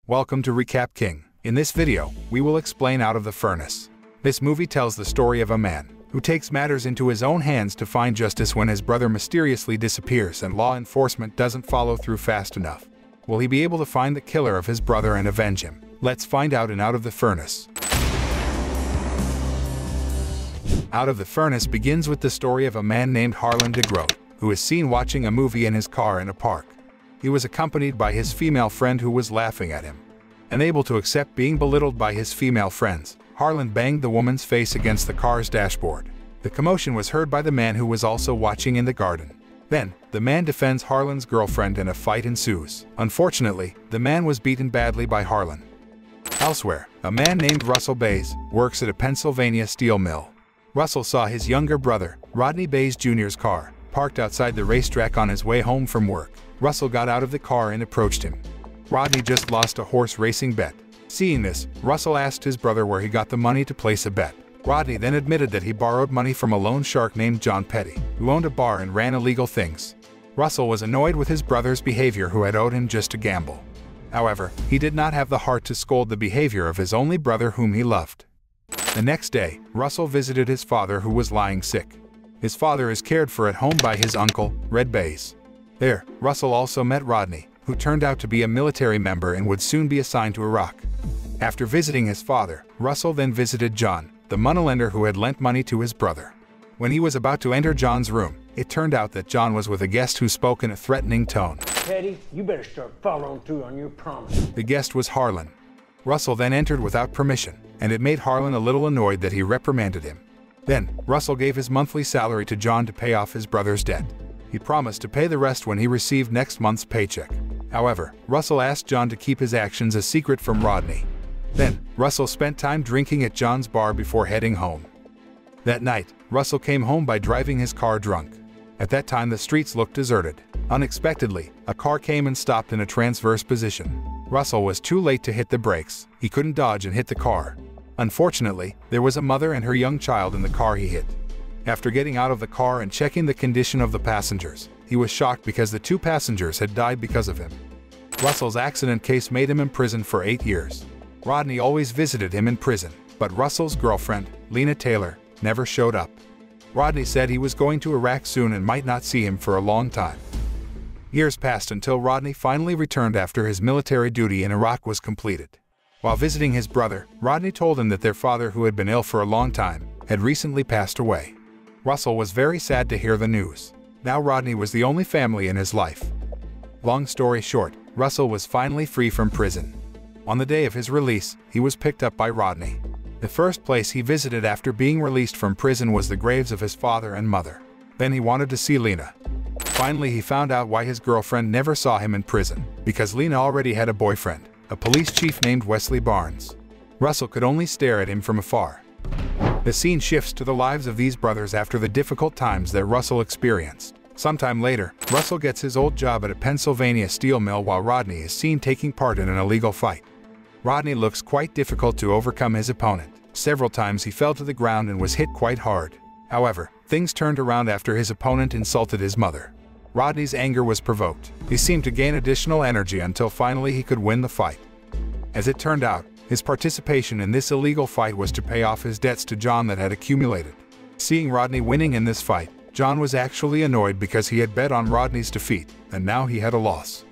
Welcome to Recap King. In this video, we will explain Out of the Furnace. This movie tells the story of a man who takes matters into his own hands to find justice when his brother mysteriously disappears and law enforcement doesn't follow through fast enough. Will he be able to find the killer of his brother and avenge him? Let's find out in Out of the Furnace. Out of the Furnace begins with the story of a man named Harlan DeGroat, who is seen watching a movie in his car in a park. He was accompanied by his female friend who was laughing at him. Unable to accept being belittled by his female friends, Harlan banged the woman's face against the car's dashboard. The commotion was heard by the man who was also watching in the garden. Then, the man defends Harlan's girlfriend and a fight ensues. Unfortunately, the man was beaten badly by Harlan. Elsewhere, a man named Russell Bays works at a Pennsylvania steel mill. Russell saw his younger brother, Rodney Bays Jr.'s car, parked outside the racetrack on his way home from work. Russell got out of the car and approached him. Rodney just lost a horse racing bet. Seeing this, Russell asked his brother where he got the money to place a bet. Rodney then admitted that he borrowed money from a loan shark named John Petty, who owned a bar and ran illegal things. Russell was annoyed with his brother's behavior, who had owed him just a gamble. However, he did not have the heart to scold the behavior of his only brother whom he loved. The next day, Russell visited his father who was lying sick. His father is cared for at home by his uncle, Red Bays. There, Russell also met Rodney, who turned out to be a military member and would soon be assigned to Iraq. After visiting his father, Russell then visited John, the moneylender who had lent money to his brother. When he was about to enter John's room, it turned out that John was with a guest who spoke in a threatening tone. Petty, you better start following through on your promise. The guest was Harlan. Russell then entered without permission, and it made Harlan a little annoyed that he reprimanded him. Then, Russell gave his monthly salary to John to pay off his brother's debt. He promised to pay the rest when he received next month's paycheck. However, Russell asked John to keep his actions a secret from Rodney. Then, Russell spent time drinking at John's bar before heading home. That night, Russell came home by driving his car drunk. At that time, the streets looked deserted. Unexpectedly, a car came and stopped in a transverse position. Russell was too late to hit the brakes. He couldn't dodge and hit the car. Unfortunately, there was a mother and her young child in the car he hit. After getting out of the car and checking the condition of the passengers, he was shocked because the 2 passengers had died because of him. Russell's accident case made him imprisoned for 8 years. Rodney always visited him in prison, but Russell's girlfriend, Lena Taylor, never showed up. Rodney said he was going to Iraq soon and might not see him for a long time. Years passed until Rodney finally returned after his military duty in Iraq was completed. While visiting his brother, Rodney told him that their father, who had been ill for a long time, had recently passed away. Russell was very sad to hear the news. Now Rodney was the only family in his life. Long story short, Russell was finally free from prison. On the day of his release, he was picked up by Rodney. The first place he visited after being released from prison was the graves of his father and mother. Then he wanted to see Lena. Finally, he found out why his girlfriend never saw him in prison, because Lena already had a boyfriend, a police chief named Wesley Barnes. Russell could only stare at him from afar. The scene shifts to the lives of these brothers after the difficult times that Russell experienced. Sometime later, Russell gets his old job at a Pennsylvania steel mill while Rodney is seen taking part in an illegal fight. Rodney looks quite difficult to overcome his opponent. Several times he fell to the ground and was hit quite hard. However, things turned around after his opponent insulted his mother. Rodney's anger was provoked. He seemed to gain additional energy until finally he could win the fight. As it turned out, his participation in this illegal fight was to pay off his debts to John that had accumulated. Seeing Rodney winning in this fight, John was actually annoyed because he had bet on Rodney's defeat, and now he had a loss.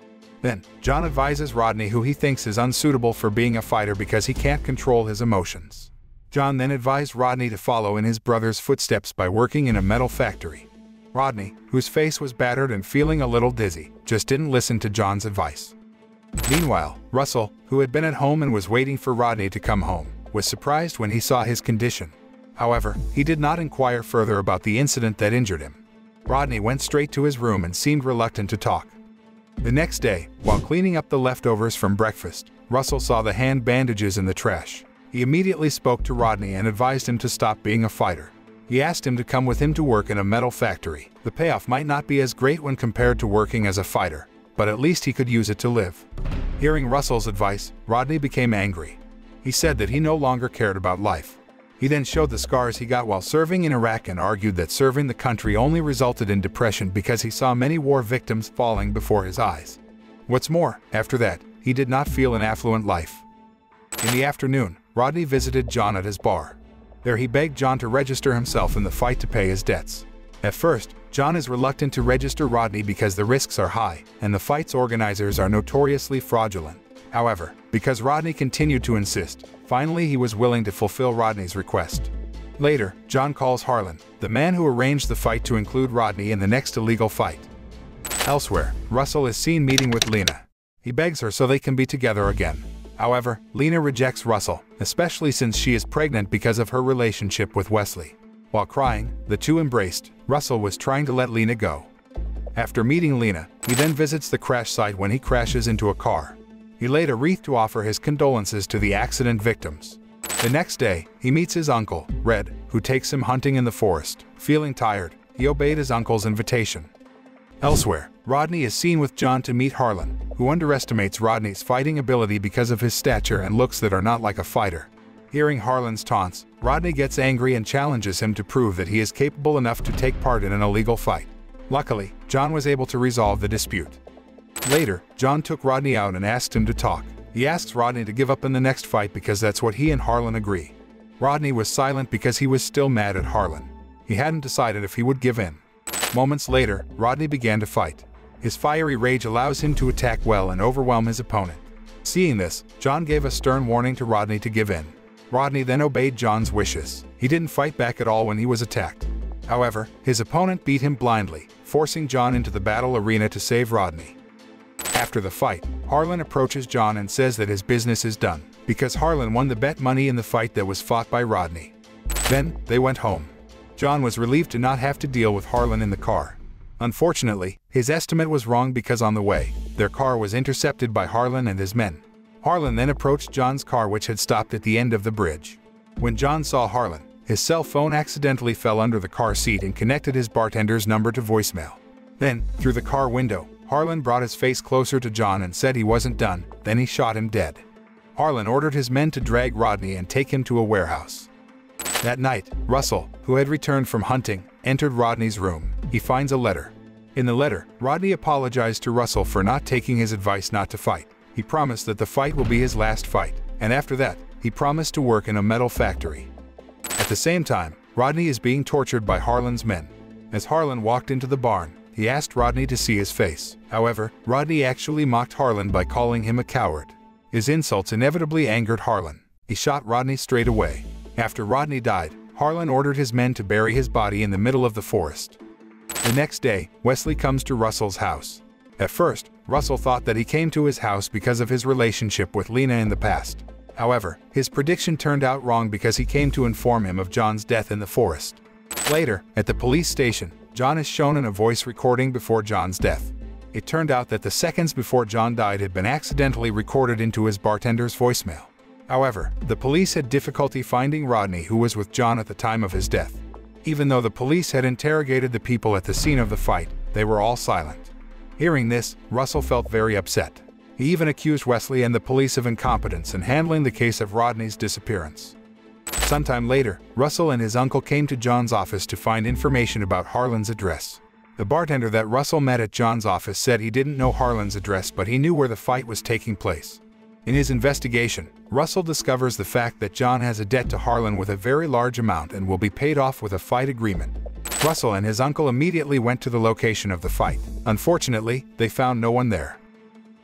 Then, John advises Rodney, who he thinks is unsuitable for being a fighter because he can't control his emotions. John then advised Rodney to follow in his brother's footsteps by working in a metal factory. Rodney, whose face was battered and feeling a little dizzy, just didn't listen to John's advice. Meanwhile, Russell, who had been at home and was waiting for Rodney to come home, was surprised when he saw his condition. However, he did not inquire further about the incident that injured him. Rodney went straight to his room and seemed reluctant to talk. The next day, while cleaning up the leftovers from breakfast, Russell saw the hand bandages in the trash. He immediately spoke to Rodney and advised him to stop being a fighter. He asked him to come with him to work in a metal factory. The payoff might not be as great when compared to working as a fighter, but at least he could use it to live. Hearing Russell's advice, Rodney became angry. He said that he no longer cared about life. He then showed the scars he got while serving in Iraq and argued that serving the country only resulted in depression because he saw many war victims falling before his eyes. What's more, after that, he did not feel an affluent life. In the afternoon, Rodney visited John at his bar. There he begged John to register himself in the fight to pay his debts. At first, John is reluctant to register Rodney because the risks are high, and the fight's organizers are notoriously fraudulent. However, because Rodney continued to insist, finally he was willing to fulfill Rodney's request. Later, John calls Harlan, the man who arranged the fight, to include Rodney in the next illegal fight. Elsewhere, Russell is seen meeting with Lena. He begs her so they can be together again. However, Lena rejects Russell, especially since she is pregnant because of her relationship with Wesley. While crying, the two embraced. Russell was trying to let Lena go. After meeting Lena, he then visits the crash site when he crashes into a car. He laid a wreath to offer his condolences to the accident victims. The next day, he meets his uncle, Red, who takes him hunting in the forest. Feeling tired, he obeyed his uncle's invitation. Elsewhere, Rodney is seen with John to meet Harlan, who underestimates Rodney's fighting ability because of his stature and looks that are not like a fighter. Hearing Harlan's taunts, Rodney gets angry and challenges him to prove that he is capable enough to take part in an illegal fight. Luckily, John was able to resolve the dispute. Later, John took Rodney out and asked him to talk. He asks Rodney to give up in the next fight because that's what he and Harlan agree. Rodney was silent because he was still mad at Harlan. He hadn't decided if he would give in. Moments later, Rodney began to fight. His fiery rage allows him to attack well and overwhelm his opponent. Seeing this, John gave a stern warning to Rodney to give in. Rodney then obeyed John's wishes. He didn't fight back at all when he was attacked. However, his opponent beat him blindly, forcing John into the battle arena to save Rodney. After the fight, Harlan approaches John and says that his business is done, because Harlan won the bet money in the fight that was fought by Rodney. Then, they went home. John was relieved to not have to deal with Harlan in the car. Unfortunately, his estimate was wrong because on the way, their car was intercepted by Harlan and his men. Harlan then approached John's car, which had stopped at the end of the bridge. When John saw Harlan, his cell phone accidentally fell under the car seat and connected his bartender's number to voicemail. Then, through the car window, Harlan brought his face closer to John and said he wasn't done, then he shot him dead. Harlan ordered his men to drag Rodney and take him to a warehouse. That night, Russell, who had returned from hunting, entered Rodney's room. He finds a letter. In the letter, Rodney apologized to Russell for not taking his advice not to fight. He promised that the fight will be his last fight, and after that, he promised to work in a metal factory. At the same time, Rodney is being tortured by Harlan's men. As Harlan walked into the barn, he asked Rodney to see his face. However, Rodney actually mocked Harlan by calling him a coward. His insults inevitably angered Harlan. He shot Rodney straight away. After Rodney died, Harlan ordered his men to bury his body in the middle of the forest. The next day, Wesley comes to Russell's house. At first, Russell thought that he came to his house because of his relationship with Lena in the past. However, his prediction turned out wrong because he came to inform him of John's death in the forest. Later, at the police station, John is shown in a voice recording before John's death. It turned out that the seconds before John died had been accidentally recorded into his bartender's voicemail. However, the police had difficulty finding Rodney, who was with John at the time of his death. Even though the police had interrogated the people at the scene of the fight, they were all silent. Hearing this, Russell felt very upset. He even accused Wesley and the police of incompetence in handling the case of Rodney's disappearance. Sometime later, Russell and his uncle came to John's office to find information about Harlan's address. The bartender that Russell met at John's office said he didn't know Harlan's address, but he knew where the fight was taking place. In his investigation, Russell discovers the fact that John has a debt to Harlan with a very large amount and will be paid off with a fight agreement. Russell and his uncle immediately went to the location of the fight. Unfortunately, they found no one there.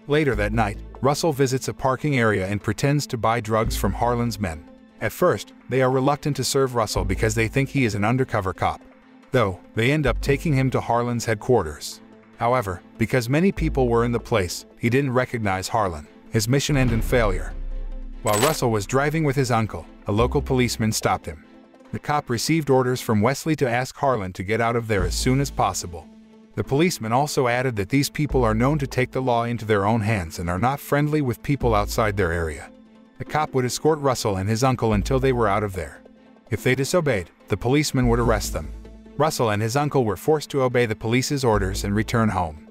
Later that night, Russell visits a parking area and pretends to buy drugs from Harlan's men. At first, they are reluctant to serve Russell because they think he is an undercover cop. Though, they end up taking him to Harlan's headquarters. However, because many people were in the place, he didn't recognize Harlan. His mission ended in failure. While Russell was driving with his uncle, a local policeman stopped him. The cop received orders from Wesley to ask Harlan to get out of there as soon as possible. The policeman also added that these people are known to take the law into their own hands and are not friendly with people outside their area. The cop would escort Russell and his uncle until they were out of there. If they disobeyed, the policeman would arrest them. Russell and his uncle were forced to obey the police's orders and return home.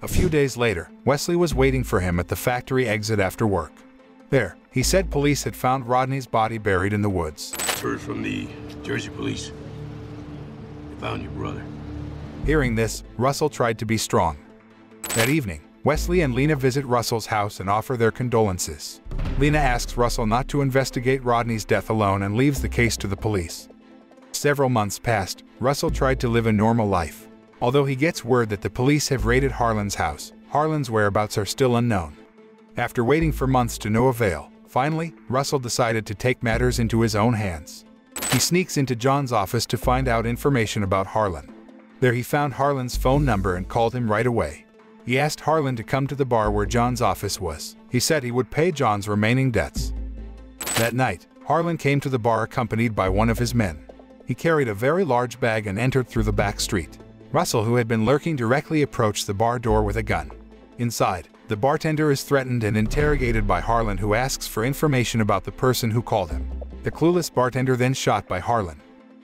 A few days later, Wesley was waiting for him at the factory exit after work. There, he said police had found Rodney's body buried in the woods. Heard from the Jersey police. They found your brother. Hearing this, Russell tried to be strong. That evening, Wesley and Lena visit Russell's house and offer their condolences. Lena asks Russell not to investigate Rodney's death alone and leaves the case to the police. Several months passed. Russell tried to live a normal life. Although he gets word that the police have raided Harlan's house, Harlan's whereabouts are still unknown. After waiting for months to no avail, finally, Russell decided to take matters into his own hands. He sneaks into John's office to find out information about Harlan. There he found Harlan's phone number and called him right away. He asked Harlan to come to the bar where John's office was. He said he would pay John's remaining debts. That night, Harlan came to the bar accompanied by one of his men. He carried a very large bag and entered through the back street. Russell, who had been lurking directly, approached the bar door with a gun. Inside, the bartender is threatened and interrogated by Harlan, who asks for information about the person who called him. The clueless bartender then shot by Harlan.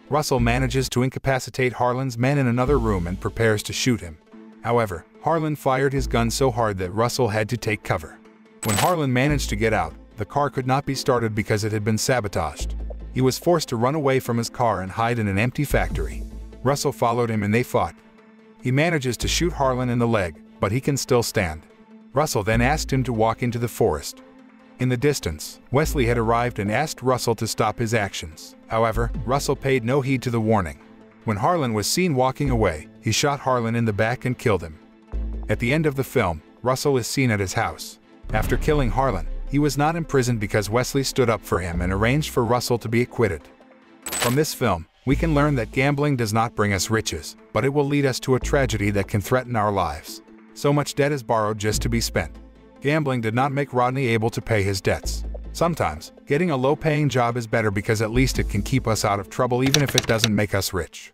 Russell manages to incapacitate Harlan's men in another room and prepares to shoot him. However, Harlan fired his gun so hard that Russell had to take cover. When Harlan managed to get out, the car could not be started because it had been sabotaged. He was forced to run away from his car and hide in an empty factory. Russell followed him and they fought. He manages to shoot Harlan in the leg, but he can still stand. Russell then asked him to walk into the forest. In the distance, Wesley had arrived and asked Russell to stop his actions. However, Russell paid no heed to the warning. When Harlan was seen walking away, he shot Harlan in the back and killed him. At the end of the film, Russell is seen at his house. After killing Harlan, he was not imprisoned because Wesley stood up for him and arranged for Russell to be acquitted. From this film, we can learn that gambling does not bring us riches, but it will lead us to a tragedy that can threaten our lives. So much debt is borrowed just to be spent. Gambling did not make Rodney able to pay his debts. Sometimes, getting a low-paying job is better because at least it can keep us out of trouble even if it doesn't make us rich.